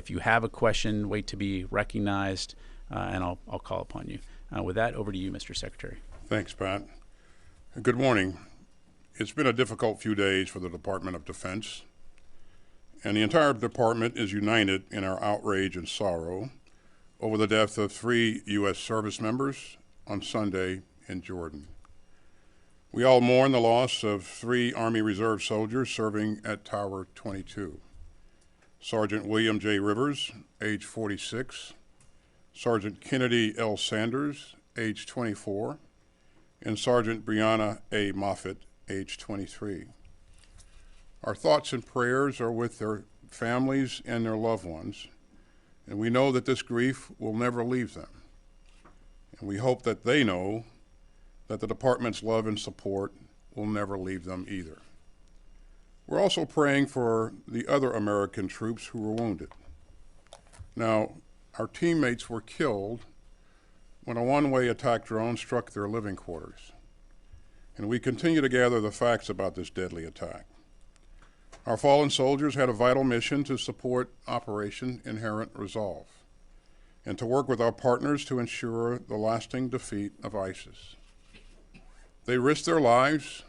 If you have a question, wait to be recognized, and I'll call upon you. With that, over to you, Mr. Secretary. Thanks, Pat. Good morning. It's been a difficult few days for the Department of Defense, and the entire department is united in our outrage and sorrow over the death of 3 U.S. service members on Sunday in Jordan. We all mourn the loss of 3 Army Reserve soldiers serving at Tower 22. Sergeant William J. Rivers, age 46, Sergeant Kennedy L. Sanders, age 24, and Sergeant Brianna A. Moffitt, age 23. Our thoughts and prayers are with their families and their loved ones, and we know that this grief will never leave them. And we hope that they know that the department's love and support will never leave them either. We're also praying for the other American troops who were wounded. Now, our teammates were killed when a one-way attack drone struck their living quarters, and we continue to gather the facts about this deadly attack. Our fallen soldiers had a vital mission to support Operation Inherent Resolve and to work with our partners to ensure the lasting defeat of ISIS. They risked their lives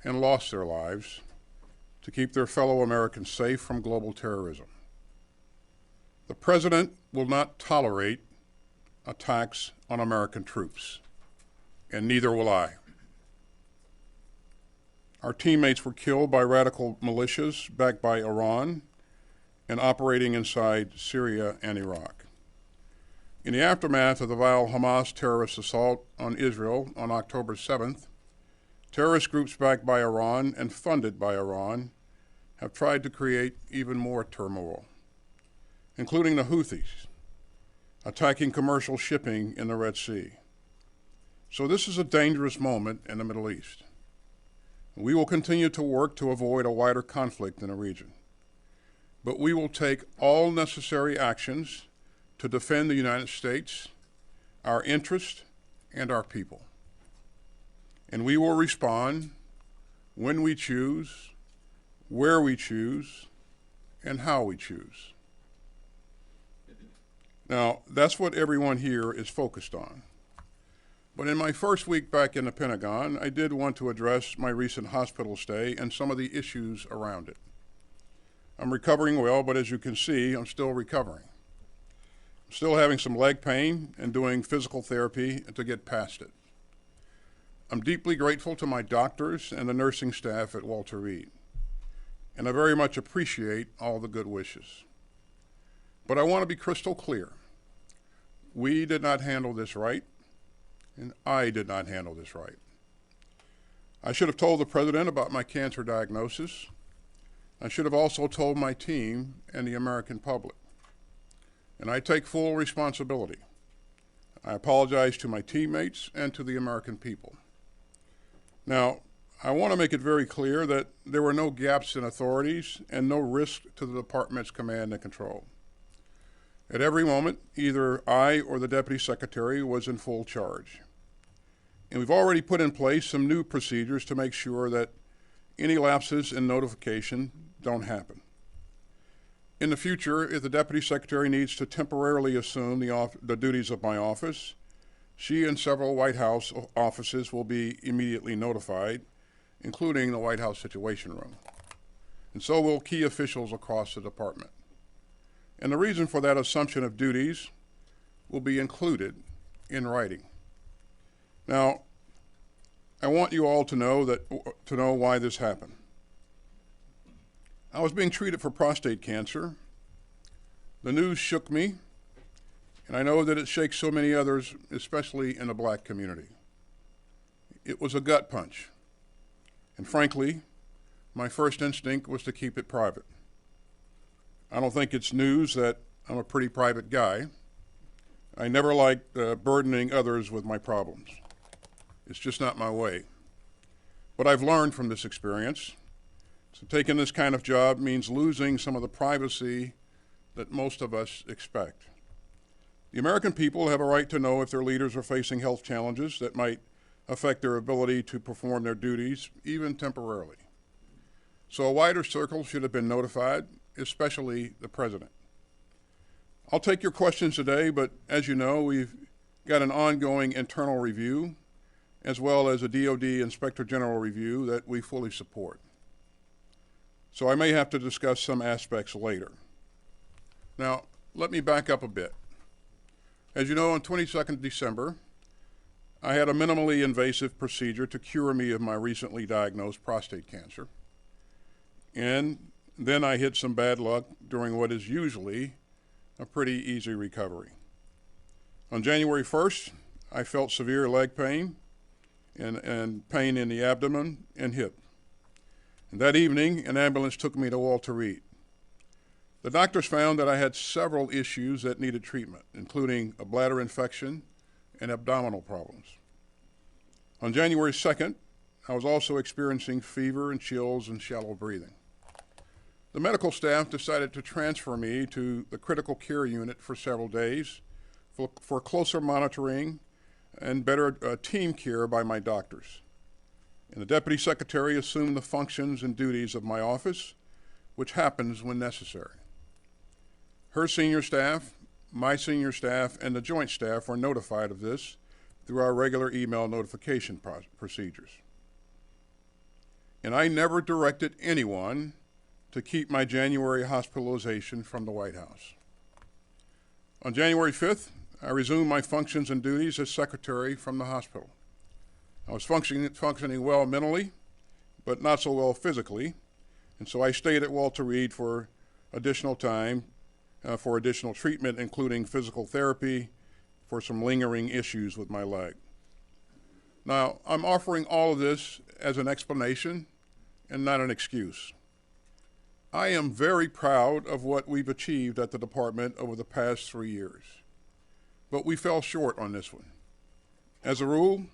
and lost their lives to keep their fellow Americans safe from global terrorism. The President will not tolerate attacks on American troops, and neither will I. Our teammates were killed by radical militias backed by Iran and operating inside Syria and Iraq. In the aftermath of the vile Hamas terrorist assault on Israel on October 7th, terrorist groups backed by Iran and funded by Iran have tried to create even more turmoil, including the Houthis, attacking commercial shipping in the Red Sea. So this is a dangerous moment in the Middle East. We will continue to work to avoid a wider conflict in the region, but we will take all necessary actions to defend the United States, our interests, and our people. And we will respond when we choose, where we choose, and how we choose. Now, that's what everyone here is focused on. But in my first week back in the Pentagon, I did want to address my recent hospital stay and some of the issues around it. I'm recovering well, but as you can see, I'm still recovering. I'm still having some leg pain and doing physical therapy to get past it. I'm deeply grateful to my doctors and the nursing staff at Walter Reed, and I very much appreciate all the good wishes. But I want to be crystal clear. We did not handle this right, and I did not handle this right. I should have told the President about my cancer diagnosis. I should have also told my team and the American public. And I take full responsibility. I apologize to my teammates and to the American people. Now, I want to make it very clear that there were no gaps in authorities and no risk to the department's command and control. At every moment, either I or the Deputy Secretary was in full charge. And we've already put in place some new procedures to make sure that any lapses in notification don't happen. In the future, if the Deputy Secretary needs to temporarily assume the duties of my office, she and several White House offices will be immediately notified, including the White House Situation Room. And so will key officials across the department. And the reason for that assumption of duties will be included in writing. Now, I want you all to know why this happened. I was being treated for prostate cancer. The news shook me, and I know that it shakes so many others, especially in the Black community. It was a gut punch. And frankly, my first instinct was to keep it private. I don't think it's news that I'm a pretty private guy. I never liked burdening others with my problems. It's just not my way. But I've learned from this experience. So taking this kind of job means losing some of the privacy that most of us expect. The American people have a right to know if their leaders are facing health challenges that might affect their ability to perform their duties, even temporarily. So a wider circle should have been notified, especially the President. I'll take your questions today, but as you know, we've got an ongoing internal review as well as a DoD Inspector General review that we fully support. So I may have to discuss some aspects later. Now, let me back up a bit. As you know, on 22nd December, I had a minimally invasive procedure to cure me of my recently diagnosed prostate cancer. And then I hit some bad luck during what is usually a pretty easy recovery. On January 1st, I felt severe leg pain and pain in the abdomen and hip. And that evening, an ambulance took me to Walter Reed. The doctors found that I had several issues that needed treatment, including a bladder infection and abdominal problems. On January 2nd, I was also experiencing fever and chills and shallow breathing. The medical staff decided to transfer me to the critical care unit for several days for closer monitoring and better team care by my doctors. And the deputy secretary assumed the functions and duties of my office, which happens when necessary. Her senior staff, my senior staff, and the joint staff were notified of this through our regular email notification procedures. And I never directed anyone to keep my January hospitalization from the White House. On January 5th, I resumed my functions and duties as secretary from the hospital. I was functioning well mentally, but not so well physically, and so I stayed at Walter Reed for additional time for additional treatment, including physical therapy for some lingering issues with my leg. Now, I'm offering all of this as an explanation and not an excuse. I am very proud of what we've achieved at the department over the past 3 years, but we fell short on this one. As a rule,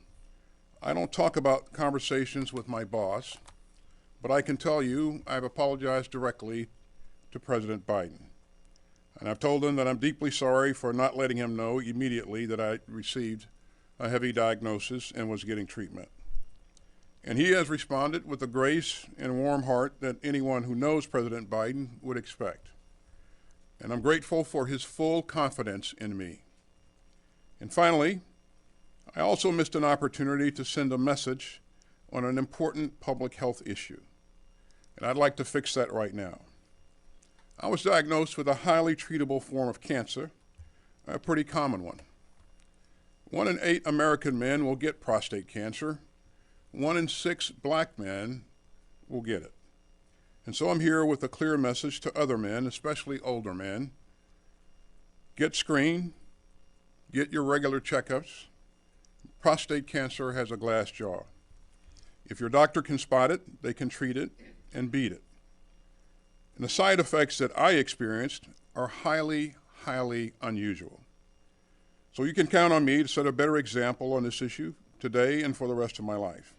I don't talk about conversations with my boss, but I can tell you I've apologized directly to President Biden. And I've told him that I'm deeply sorry for not letting him know immediately that I received a heavy diagnosis and was getting treatment. And he has responded with the grace and warm heart that anyone who knows President Biden would expect. And I'm grateful for his full confidence in me. And finally, I also missed an opportunity to send a message on an important public health issue. And I'd like to fix that right now. I was diagnosed with a highly treatable form of cancer, a pretty common one. 1 in 8 American men will get prostate cancer. 1 in 6 black men will get it. And so I'm here with a clear message to other men, especially older men. Get screened, get your regular checkups. Prostate cancer has a glass jaw. If your doctor can spot it, they can treat it and beat it. And the side effects that I experienced are highly, highly unusual. So you can count on me to set a better example on this issue today and for the rest of my life.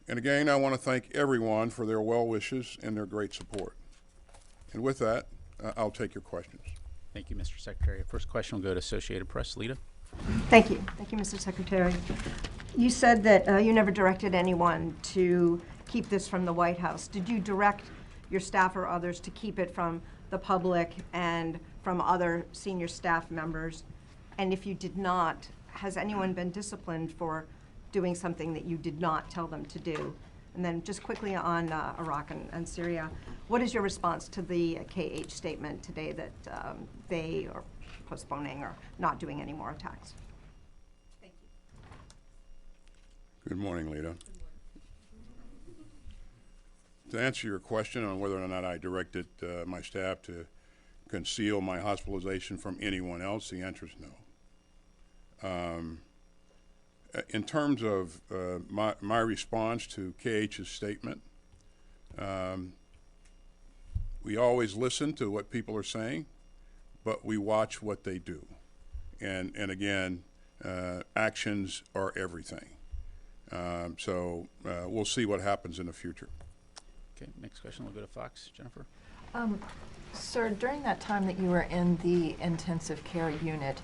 And again, I want to thank everyone for their well wishes and their great support. And with that, I'll take your questions. Thank you, Mr. Secretary. First question will go to Associated Press. Lita. Thank you. Thank you, Mr. Secretary. You said that you never directed anyone to keep this from the White House. Did you direct your staff or others to keep it from the public and from other senior staff members? And if you did not, has anyone been disciplined for doing something that you did not tell them to do? And then just quickly on Iraq and Syria, what is your response to the KH statement today that they are postponing or not doing any more attacks? Thank you. Good morning, Lita. To answer your question on whether or not I directed my staff to conceal my hospitalization from anyone else, the answer is no. In terms of my response to KH's statement, we always listen to what people are saying, but we watch what they do. And again, actions are everything. So we'll see what happens in the future. Okay, next question will go to Fox. Jennifer. Sir, during that time that you were in the intensive care unit,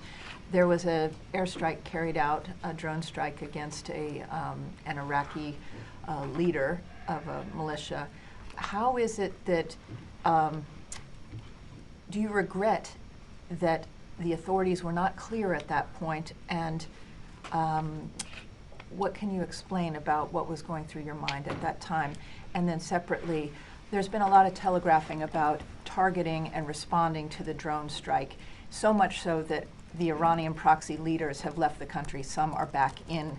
there was an airstrike carried out, a drone strike against an Iraqi leader of a militia. How is it that, do you regret that the authorities were not clear at that point, and what can you explain about what was going through your mind at that time? And then separately, there's been a lot of telegraphing about targeting and responding to the drone strike, so much so that the Iranian proxy leaders have left the country. Some are back in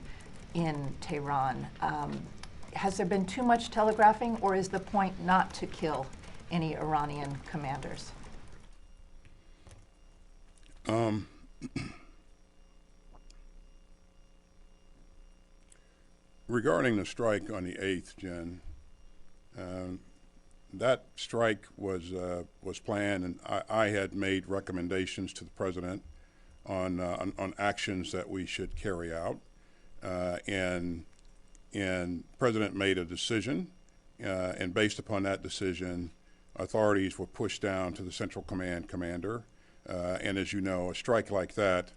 Tehran. Has there been too much telegraphing, or is the point not to kill any Iranian commanders? Regarding the strike on the 8th, Jen, that strike was planned, and I had made recommendations to the president on actions that we should carry out, and President made a decision, and based upon that decision, authorities were pushed down to the Central Command commander. And as you know, a strike like that,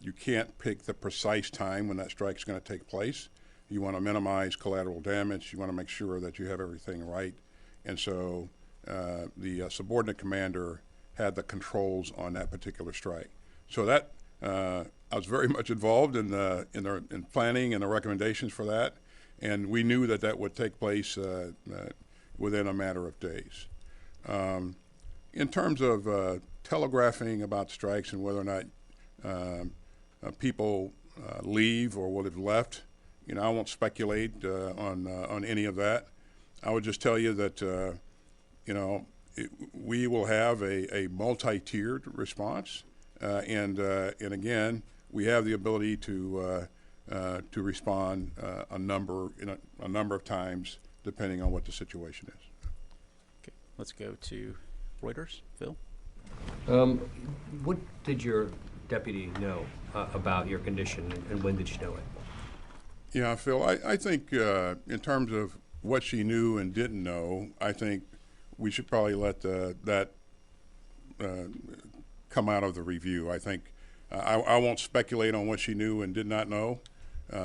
you can't pick the precise time when that strike is going to take place. You want to minimize collateral damage. You want to make sure that you have everything right. And so the subordinate commander had the controls on that particular strike. So that I was very much involved in planning and the recommendations for that, and we knew that that would take place within a matter of days. In terms of telegraphing about strikes and whether or not people leave or would have left, you know, I won't speculate on any of that. I would just tell you that you know, we will have a multi-tiered response, and again, we have the ability to respond a number of times depending on what the situation is. Okay, let's go to Reuters. Phil? What did your deputy know about your condition, and when did she know it? Yeah, Phil, I think in terms of what she knew and didn't know, I think we should probably let that come out of the review. I think I won't speculate on what she knew and did not know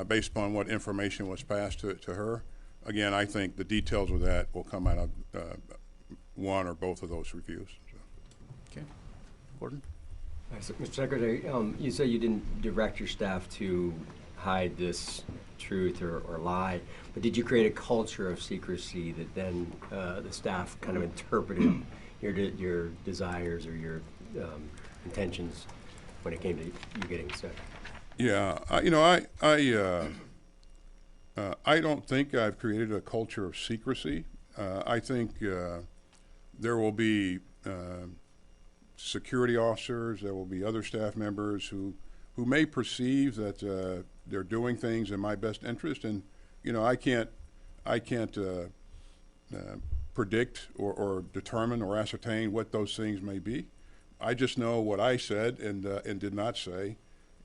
based upon what information was passed to her. Again, I think the details of that will come out of one or both of those reviews. So. Okay. Gordon? Mr. Secretary, you said you didn't direct your staff to hide this truth or lie, but did you create a culture of secrecy that then the staff kind of interpreted your desires or your intentions when it came to you getting sick? Yeah, you know, I don't think I've created a culture of secrecy. I think there will be security officers, there will be other staff members who may perceive that they're doing things in my best interest, and you know, I can't predict or determine or ascertain what those things may be. I just know what I said and did not say,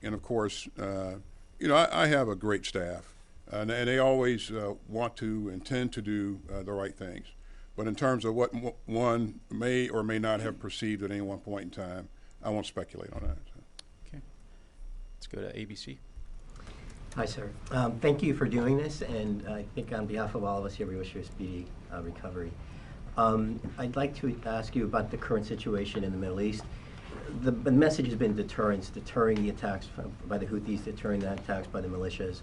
and of course, you know, I have a great staff, and they always want to intend to do the right things. But in terms of what one may or may not have perceived at any one point in time, I won't speculate on that. So. Okay. Let's go to ABC. Hi, sir. Thank you for doing this, and I think on behalf of all of us here, we wish you a speedy recovery. I'd like to ask you about the current situation in the Middle East. The message has been deterrence, deterring the attacks by the Houthis, deterring the attacks by the militias.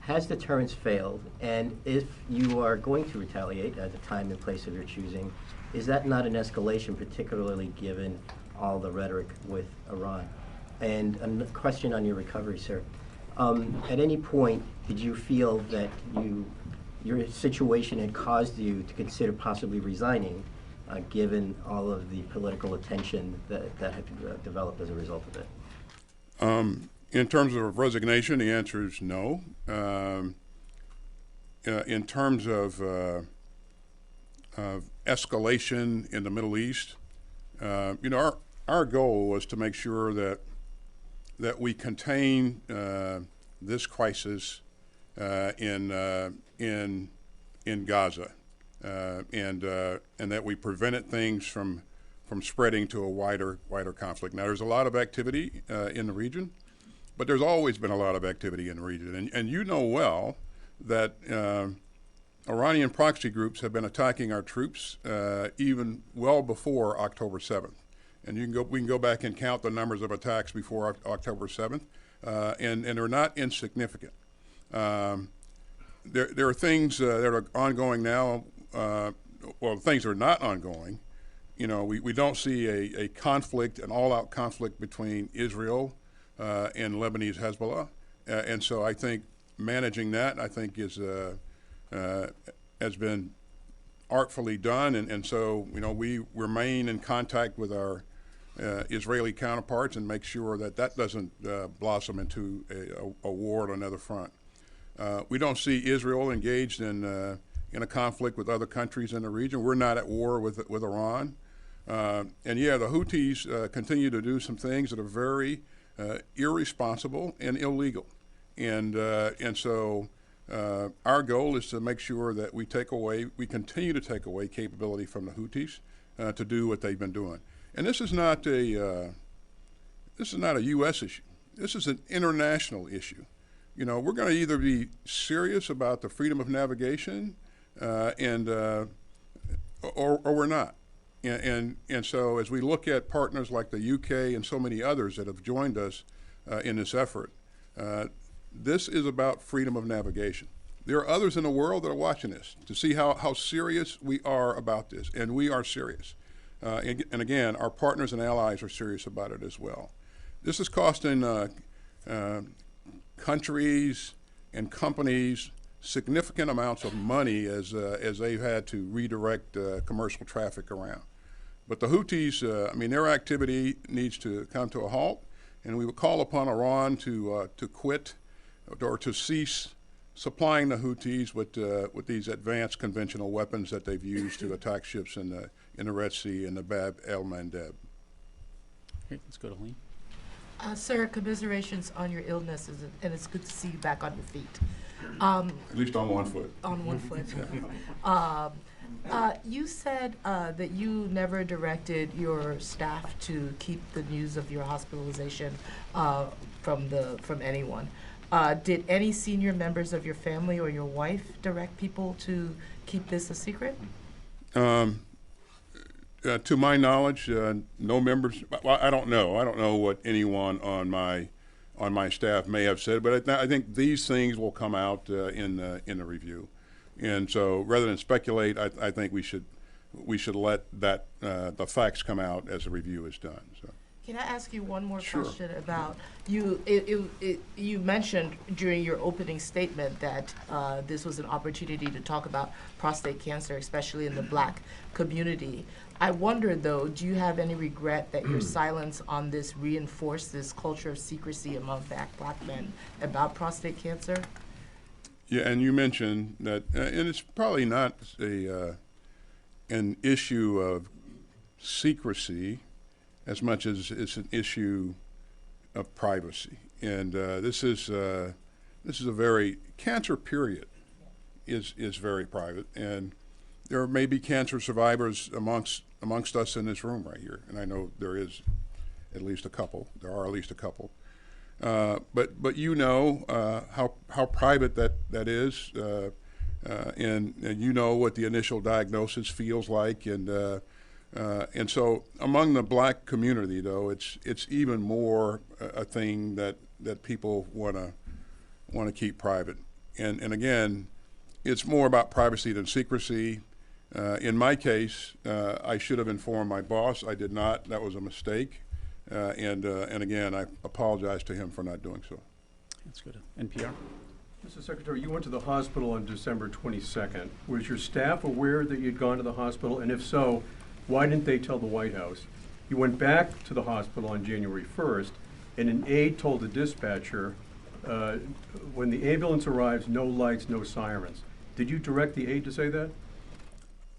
Has deterrence failed? And if you are going to retaliate at the time and place of your choosing, is that not an escalation, particularly given all the rhetoric with Iran? And a question on your recovery, sir. At any point, did you feel that your situation had caused you to consider possibly resigning, given all of the political attention that had developed as a result of it? In terms of resignation, the answer is no. In terms of escalation in the Middle East, you know, our goal was to make sure that we contain this crisis in Gaza, and that we prevented things from spreading to a wider conflict. Now, there's a lot of activity in the region, but there's always been a lot of activity in the region, and you know well that Iranian proxy groups have been attacking our troops even well before October 7th. And we can go back and count the numbers of attacks before October 7th, and they're not insignificant. There are things that are ongoing now. Well, things that are not ongoing. You know, we don't see a conflict, an all-out conflict between Israel and Lebanese Hezbollah, and so I think managing that, I think, has been artfully done, and so, you know, we remain in contact with our Israeli counterparts and make sure that that doesn't blossom into a war on another front. We don't see Israel engaged in a conflict with other countries in the region. We're not at war with Iran. And yeah, the Houthis continue to do some things that are very irresponsible and illegal. And so our goal is to make sure that we continue to take away capability from the Houthis to do what they've been doing. And this is not a U.S. issue. This is an international issue. You know, we're going to either be serious about the freedom of navigation or we're not. And so as we look at partners like the UK and so many others that have joined us in this effort, this is about freedom of navigation. There are others in the world that are watching this to see how serious we are about this, and we are serious. And again, our partners and allies are serious about it as well. This is costing countries and companies significant amounts of money as they've had to redirect commercial traffic around. But the Houthis, I mean, their activity needs to come to a halt, and we would call upon Iran to quit or to cease supplying the Houthis with these advanced conventional weapons that they've used to attack ships in the Red Sea and the Bab el-Mandeb. Okay, let's go to Helene. Sir, commiserations on your illness, and it's good to see you back on your feet. At least on one foot. On one foot. You said that you never directed your staff to keep the news of your hospitalization from anyone. Did any senior members of your family or your wife direct people to keep this a secret? To my knowledge, no members. Well, I don't know. I don't know what anyone on my staff may have said, but I think these things will come out in the review. And so, rather than speculate, I think we should let the facts come out as the review is done. So. Can I ask you one more Sure. question about you? You mentioned during your opening statement that this was an opportunity to talk about prostate cancer, especially in the Black community. I wonder, though, do you have any regret that your silence on this reinforced this culture of secrecy among Black men about prostate cancer? Yeah, and you mentioned that, and it's probably not an issue of secrecy as much as it's an issue of privacy. And this is a very, cancer period is very private, and there may be cancer survivors amongst us in this room right here, and I know there is at least a couple. There are at least a couple. But you know how private that is, and you know what the initial diagnosis feels like, and so among the Black community, though, it's even more a thing that people want to keep private, and again, it's more about privacy than secrecy. In my case, I should have informed my boss. I did not. That was a mistake. And again, I apologize to him for not doing so. Let's go to NPR. Mr. Secretary, you went to the hospital on December 22nd. Was your staff aware that you'd gone to the hospital? And if so, why didn't they tell the White House? You went back to the hospital on January 1st, and an aide told the dispatcher, when the ambulance arrives, no lights, no sirens. Did you direct the aide to say that?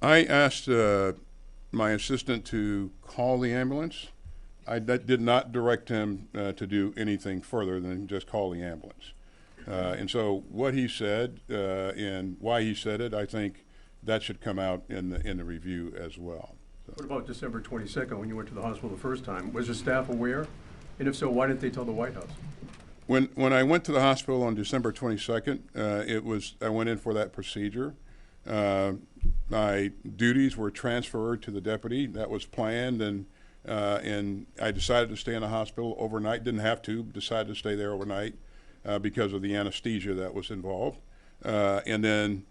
I asked my assistant to call the ambulance. I did not direct him to do anything further than just call the ambulance. And so what he said and why he said it, I think that should come out in the review as well. So. What about December 22nd when you went to the hospital the first time? Was your staff aware? And if so, why didn't they tell the White House? When I went to the hospital on December 22nd, I went in for that procedure. My duties were transferred to the deputy. That was planned, and and I decided to stay in the hospital overnight. Didn't have to, decided to stay there overnight because of the anesthesia that was involved. And then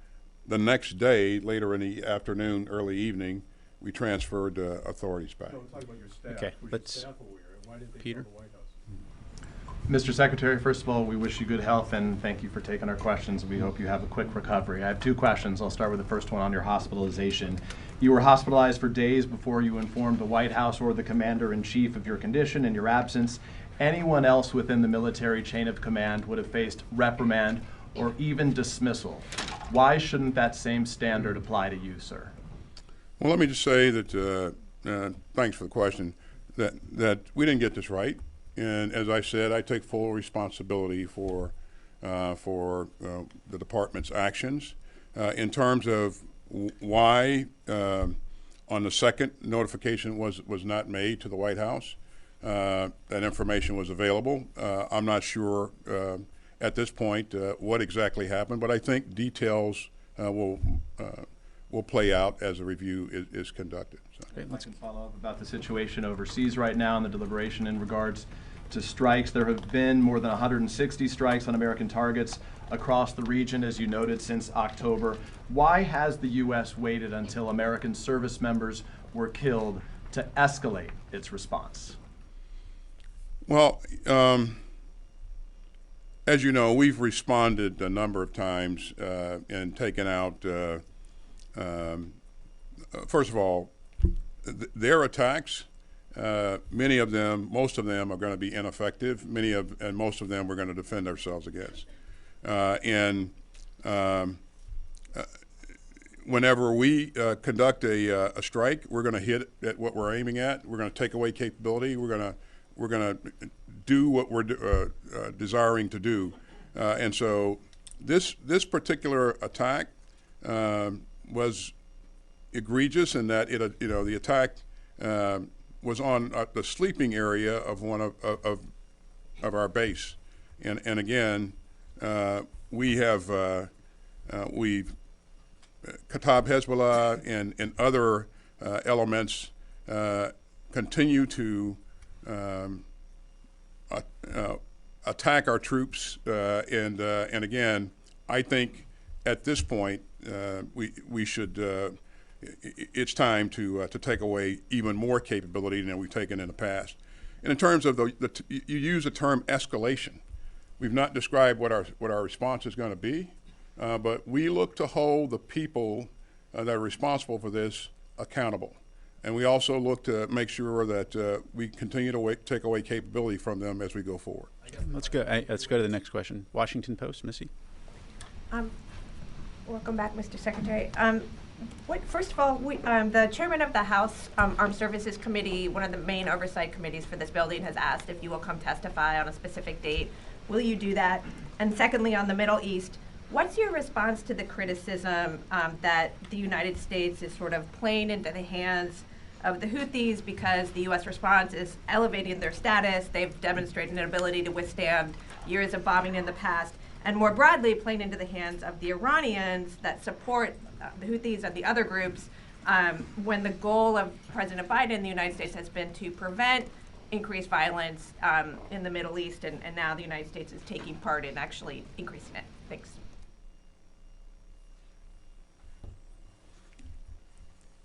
the next day, later in the afternoon, early evening, we transferred authorities back. No, talk about your staff. Okay, Was your let's- staff aware? Why didn't they Peter? tell the White House? Mr. Secretary, first of all, we wish you good health and thank you for taking our questions. We hope you have a quick recovery. I have two questions. I'll start with the first one on your hospitalization. You were hospitalized for days before you informed the White House or the Commander-in-Chief of your condition and your absence. Anyone else within the military chain of command would have faced reprimand or even dismissal. Why shouldn't that same standard apply to you, sir? Well, let me just say that, thanks for the question, that we didn't get this right. And as I said, I take full responsibility for the department's actions. In terms of why on the second notification was not made to the White House, that information was available. I'm not sure at this point what exactly happened, but I think details will play out as a review is conducted. So. Okay, I can follow up about the situation overseas right now and the deliberation in regards to strikes. There have been more than 160 strikes on American targets across the region, as you noted, since October. Why has the U.S. waited until American service members were killed to escalate its response? Well, as you know, we've responded a number of times and taken out, first of all, their attacks. Many of them, most of them, are going to be ineffective. And most of them we're going to defend ourselves against. Whenever we conduct a strike, we're going to hit at what we're aiming at. We're going to take away capability. We're going to do what we're desiring to do. And so this particular attack was egregious in that the attack was on the sleeping area of one of our base, and again, we've Kataib Hezbollah and other elements continue to attack our troops, and again, I think at this point we should. It's time to take away even more capability than we've taken in the past. And in terms of you use the term escalation. We've not described what our response is going to be, but we look to hold the people that are responsible for this accountable. And we also look to make sure that we continue to take away capability from them as we go forward. Let's go to the next question. Washington Post, Missy. Welcome back, Mr. Secretary. First of all, the chairman of the House Armed Services Committee, one of the main oversight committees for this building, has asked if you will come testify on a specific date. Will you do that? And secondly, on the Middle East, what's your response to the criticism that the United States is sort of playing into the hands of the Houthis because the U.S. response is elevating their status? They've demonstrated an ability to withstand years of bombing in the past. And more broadly, playing into the hands of the Iranians that support the Houthis and the other groups, when the goal of President Biden in the United States has been to prevent increased violence in the Middle East, and now the United States is taking part in actually increasing it. Thanks.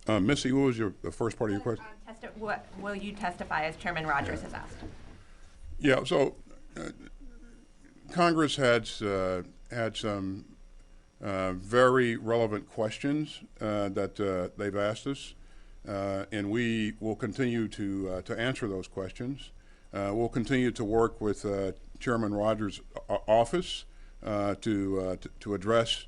Missy, what was the first part of your question? What will you testify, as Chairman Rogers has asked? Yeah, so Congress had some very relevant questions that they've asked us, and we will continue to answer those questions. We'll continue to work with Chairman Rogers' office to address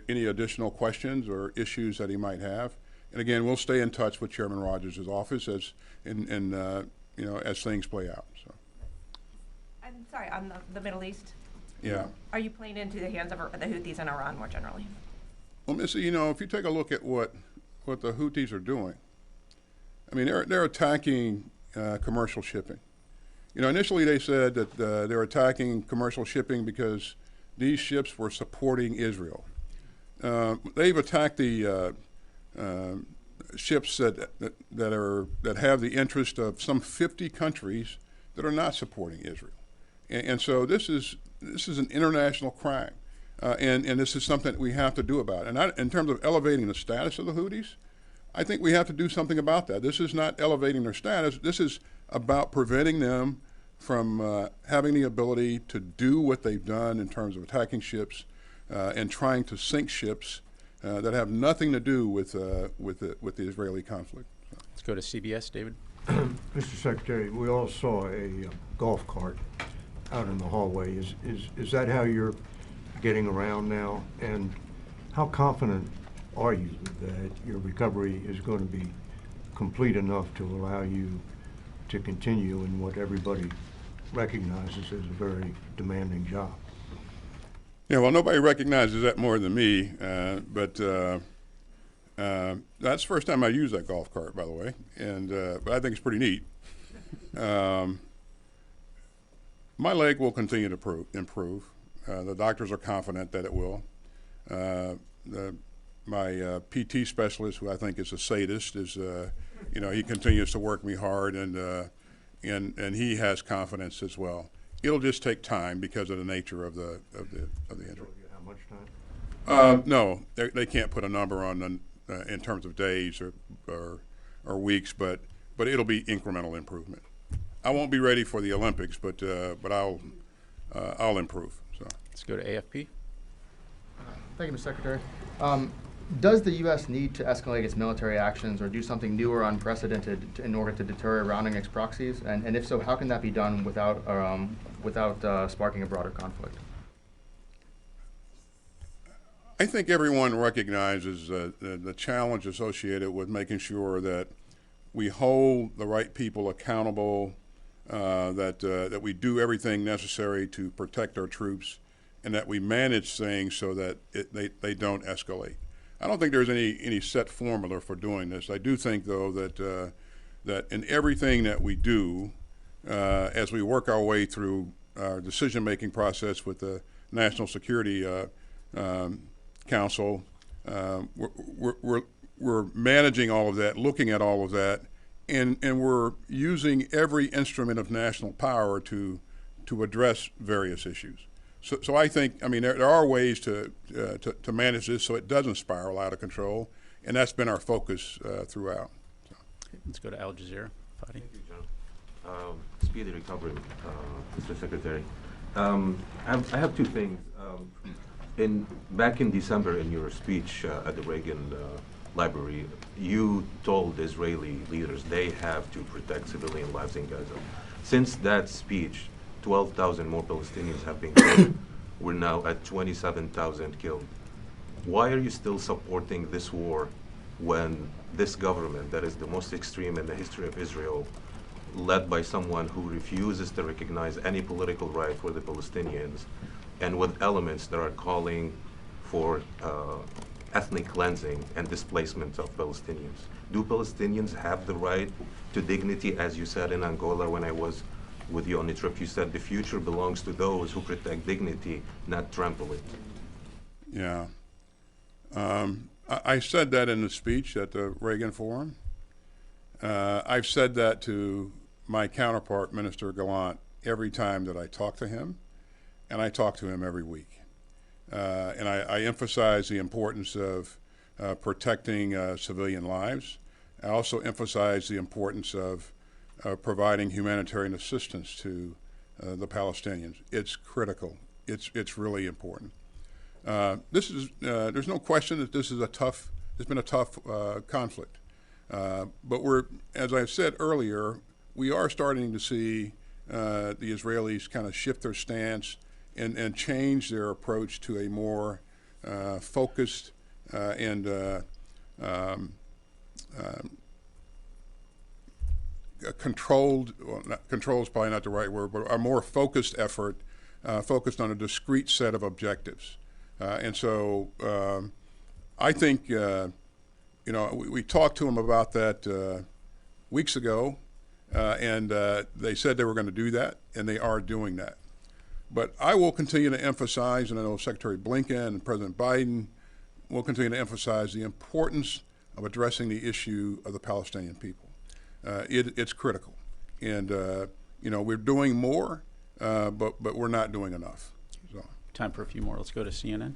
any additional questions or issues that he might have. And again, we'll stay in touch with Chairman Rogers' office as things play out. So. I'm sorry, on the Middle East? Yeah. Are you playing into the hands of the Houthis and Iran more generally? Well, Missy, if you take a look at what the Houthis are doing, I mean, they're attacking commercial shipping. Initially they said that they're attacking commercial shipping because these ships were supporting Israel. They've attacked the ships that have the interest of some 50 countries that are not supporting Israel. And so this is an international crime, and this is something that we have to do about it. And in terms of elevating the status of the Houthis, I think we have to do something about that. This is not elevating their status. This is about preventing them from having the ability to do what they've done in terms of attacking ships and trying to sink ships that have nothing to do with the Israeli conflict. Let's go to CBS, David. Mr. Secretary, we all saw a golf cart out in the hallway. Is that how you're getting around now? And how confident are you that your recovery is going to be complete enough to allow you to continue in what everybody recognizes as a very demanding job? Yeah, well, nobody recognizes that more than me, but that's the first time I used that golf cart, by the way, and but I think it's pretty neat. My leg will continue to improve. The doctors are confident that it will. My PT specialist, who I think is a sadist, is he continues to work me hard, and he has confidence as well. It'll just take time because of the nature of the injury. How much time? No, they can't put a number on in terms of days or weeks, but it'll be incremental improvement. I won't be ready for the Olympics, but I'll improve. So let's go to AFP. Thank you, Mr. Secretary. Does the U.S. need to escalate its military actions or do something new or unprecedented in order to deter Iranian proxies? And if so, how can that be done without sparking a broader conflict? I think everyone recognizes the challenge associated with making sure that we hold the right people accountable, that we do everything necessary to protect our troops, and that we manage things so that they don't escalate. I don't think there's any set formula for doing this. I do think, though, that in everything that we do, as we work our way through our decision-making process with the National Security Council, we're managing all of that, looking at all of that, and we're using every instrument of national power to address various issues. So I think, there are ways to manage this so it doesn't spiral out of control, and that's been our focus throughout. So. Let's go to Al Jazeera. Fadi. Thank you, John. Speedy recovery, Mr. Secretary. I have two things. Back in December, in your speech at the Reagan Library, you told Israeli leaders they have to protect civilian lives in Gaza. Since that speech, 12,000 more Palestinians have been killed. We're now at 27,000 killed. Why are you still supporting this war when this government, that is the most extreme in the history of Israel, led by someone who refuses to recognize any political right for the Palestinians, and with elements that are calling for ethnic cleansing and displacement of Palestinians? Do Palestinians have the right to dignity, as you said in Angola when I was with you on the trip? You said the future belongs to those who protect dignity, not trample it. Yeah. I said that in the speech at the Reagan Forum. I've said that to my counterpart, Minister Gallant, every time that I talk to him, and I talk to him every week. And I emphasize the importance of protecting civilian lives. I also emphasize the importance of providing humanitarian assistance to the Palestinians. It's critical. It's really important. There's no question that this is it's been a tough conflict. But as I've said earlier, we are starting to see the Israelis kind of shift their stance and change their approach to a more focused and controlled, control is probably not the right word, but a more focused effort, focused on a discrete set of objectives. And so I think, we talked to them about that weeks ago, and they said they were going to do that, and they are doing that. But I will continue to emphasize, and I know Secretary Blinken and President Biden will continue to emphasize the importance of addressing the issue of the Palestinian people. It's critical. And, you know, we're doing more, but we're not doing enough. So. Time for a few more. Let's go to CNN.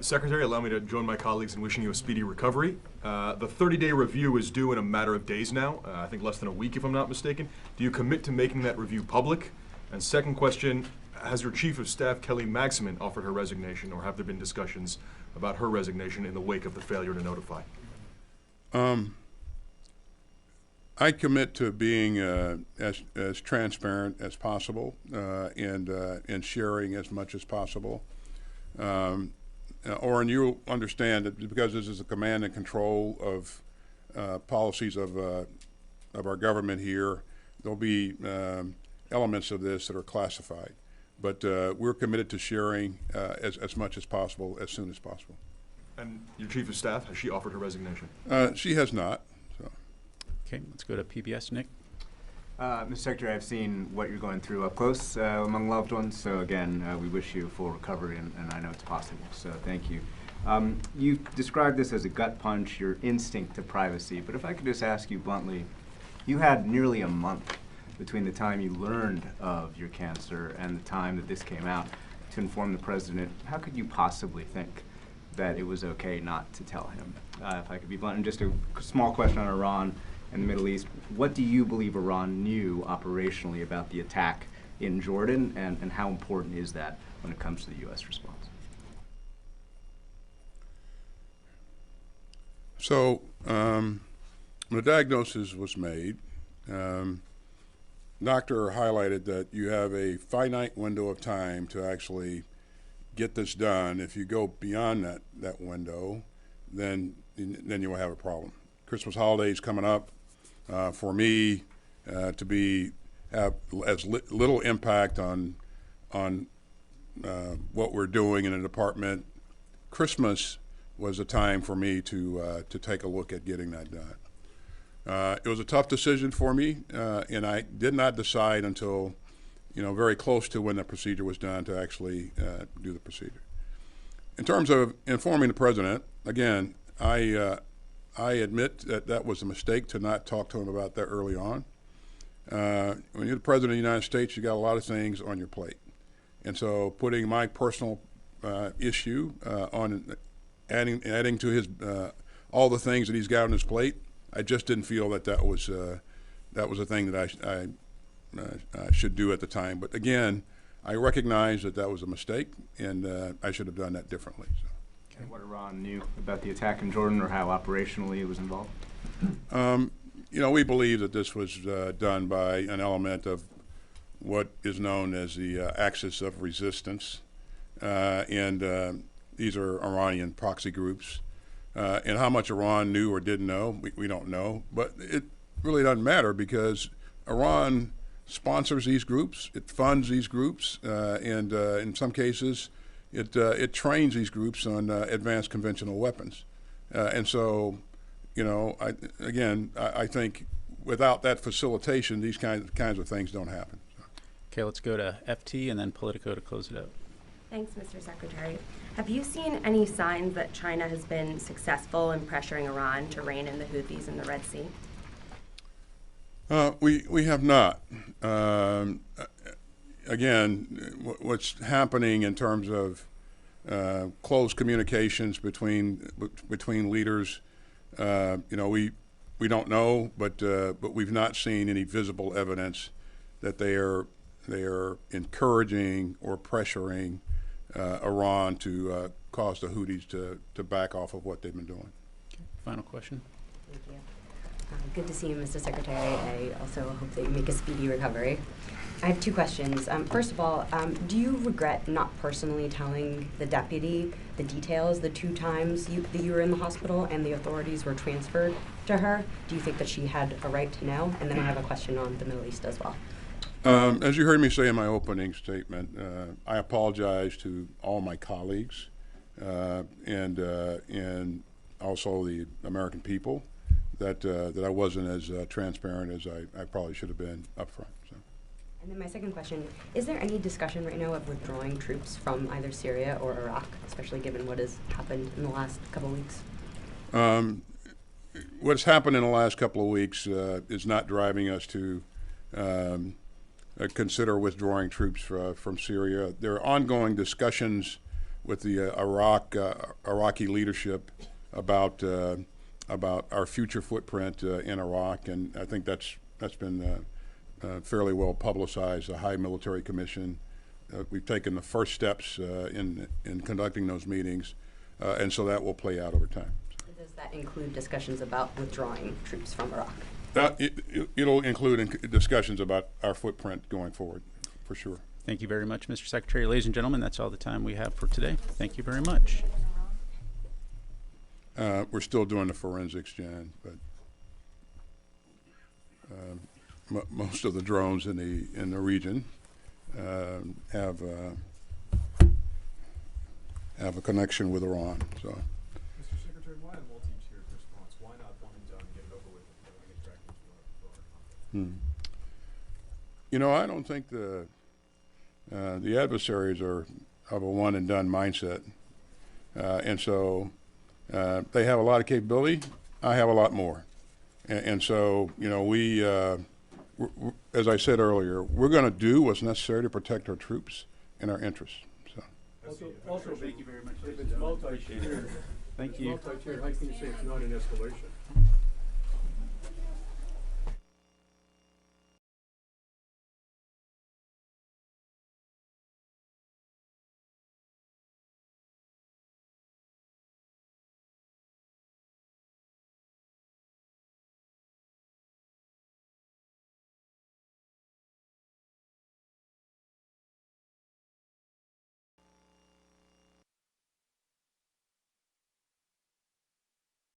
Secretary, allow me to join my colleagues in wishing you a speedy recovery. The 30-day review is due in a matter of days now, I think less than a week if I'm not mistaken. Do you commit to making that review public? And second question, has your Chief of Staff, Kelly Magsamen, offered her resignation, or have there been discussions about her resignation in the wake of the failure to notify? I commit to being as transparent as possible and sharing as much as possible. Oren, you'll understand that because this is a command and control of policies of our government here, there'll be elements of this that are classified. But we're committed to sharing as much as possible, as soon as possible. And your Chief of Staff, has she offered her resignation? She has not. So. Okay, let's go to PBS. Nick. Mr. Secretary, I've seen what you're going through up close among loved ones, so again, we wish you a full recovery, and I know it's possible, so thank you. You described this as a gut punch, your instinct to privacy, but if I could just ask you bluntly, you had nearly a month between the time you learned of your cancer and the time that this came out to inform the President. How could you possibly think that it was okay not to tell him? If I could be blunt, and just a small question on Iran and the Middle East, what do you believe Iran knew operationally about the attack in Jordan, and how important is that when it comes to the U.S. response? So, when the diagnosis was made, doctor highlighted that you have a finite window of time to actually get this done. If you go beyond that window, then you will have a problem. Christmas holidays coming up. For me to have as little impact on what we're doing in the department, Christmas was a time for me to take a look at getting that done. It was a tough decision for me, and I did not decide until, you know, very close to when the procedure was done to actually do the procedure. In terms of informing the President, again, I admit that that was a mistake to not talk to him about that early on. When you're the President of the United States, you got a lot of things on your plate. And so putting my personal issue on adding to his all the things that he's got on his plate, I just didn't feel that was a thing that I should do at the time. But again, I recognize that was a mistake, and I should have done that differently. So. What Iran knew about the attack in Jordan, or how operationally it was involved? You know, we believe that this was done by an element of what is known as the axis of resistance, and these are Iranian proxy groups. And how much Iran knew or didn't know, we don't know, but it really doesn't matter because Iran sponsors these groups, it funds these groups, and in some cases, it trains these groups on advanced conventional weapons. And so, you know, I think without that facilitation, these kinds of things don't happen. So. Okay, let's go to FT and then Politico to close it out. Thanks, Mr. Secretary. Have you seen any signs that China has been successful in pressuring Iran to rein in the Houthis in the Red Sea? We have not. Again, what's happening in terms of close communications between leaders, you know, we don't know, but we've not seen any visible evidence that they are encouraging or pressuring Iran to cause the Houthis to back off of what they've been doing. Okay. Final question. Thank you. Good to see you, Mr. Secretary. I also hope that you make a speedy recovery. I have two questions. First of all, do you regret not personally telling the deputy the details the 2 times that you were in the hospital and the authorities were transferred to her? Do you think that she had a right to know? And then I have a question on the Middle East as well. As you heard me say in my opening statement, I apologize to all my colleagues and also the American people that I wasn't as transparent as I probably should have been up front. So. And then my second question, is there any discussion right now of withdrawing troops from either Syria or Iraq, especially given what has happened in the last couple of weeks? what's happened in the last couple of weeks is not driving us to consider withdrawing troops from Syria. There are ongoing discussions with the Iraqi leadership about our future footprint in Iraq, and I think that's been fairly well publicized. The High Military Commission, we've taken the first steps in conducting those meetings, and so that will play out over time. Does that include discussions about withdrawing troops from Iraq? It'll include discussions about our footprint going forward, for sure. Thank you very much, Mr. Secretary. Ladies and gentlemen, that's all the time we have for today. Thank you very much. We're still doing the forensics, Jan, but most of the drones in the region have a connection with Iran. So. Mr. Secretary, why a multi-tiered response? Why not one and done, get it over with, and get back into our conflict? You know, I don't think the adversaries are of a one and done mindset, and so they have a lot of capability. I have a lot more, and so you know we, as I said earlier, we're going to do what's necessary to protect our troops and our interests. So. Also, thank you very much. If it's multi-tiered, thank you. Multi-tiered, how can you say it's not an escalation?